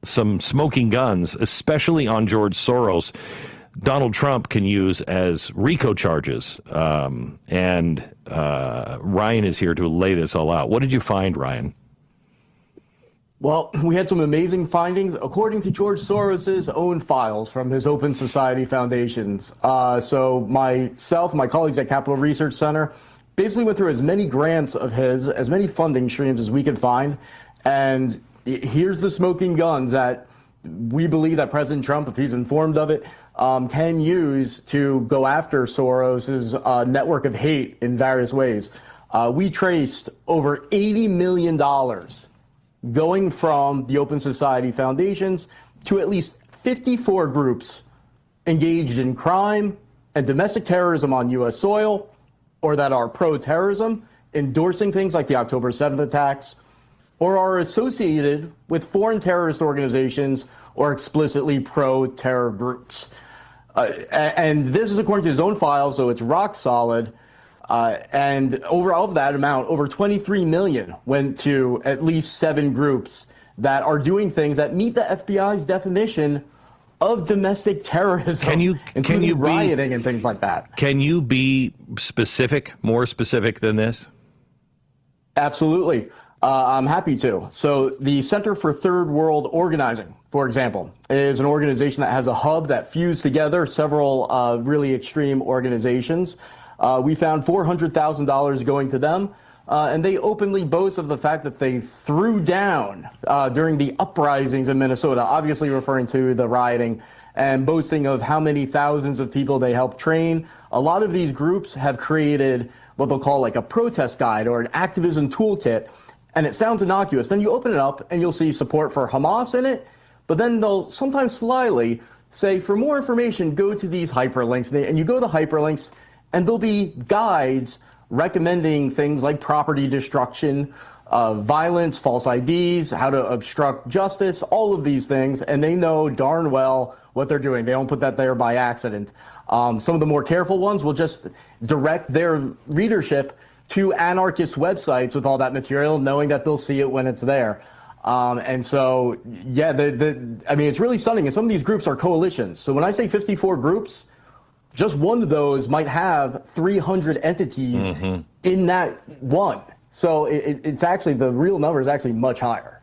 some smoking guns, especially on George Soros, Donald Trump can use as RICO charges. And Ryan is here to lay this all out. What did you find, Ryan? Well, we had some amazing findings according to George Soros's own files from his Open Society Foundations. So myself, my colleagues at Capital Research Center basically went through as many grants of his, as many funding streams as we could find. And here's the smoking guns that we believe that President Trump, if he's informed of it, can use to go after Soros's network of hate in various ways. We traced over $80 million going from the Open Society Foundations to at least 54 groups engaged in crime and domestic terrorism on U.S. soil, or that are pro-terrorism, endorsing things like the October 7th attacks, or are associated with foreign terrorist organizations or explicitly pro-terror groups. And this is according to his own file, so it's rock solid. And over all of that amount, over 23 million went to at least 7 groups that are doing things that meet the FBI's definition of domestic terrorism, including rioting and things like that. Can you be specific, more specific than this? Absolutely. I'm happy to. So the Center for Third World Organizing, for example, is an organization that has a hub that fused together several really extreme organizations. We found $400,000 going to them, and they openly boast of the fact that they threw down during the uprisings in Minnesota, obviously referring to the rioting, and boasting of how many thousands of people they helped train. A lot of these groups have created what they'll call like a protest guide or an activism toolkit, and it sounds innocuous. Then you open it up and you'll see support for Hamas in it, but then they'll sometimes slyly say, for more information, go to these hyperlinks. And you go to the hyperlinks, and there'll be guides recommending things like property destruction, violence, false IDs, how to obstruct justice, all of these things. And they know darn well what they're doing. They don't put that there by accident. Some of the more careful ones will just direct their readership to anarchist websites with all that material, knowing that they'll see it when it's there. And so, yeah, I mean, it's really stunning. And some of these groups are coalitions. So when I say 54 groups, just one of those might have 300 entities in that one. So it's actually, the real number is actually much higher.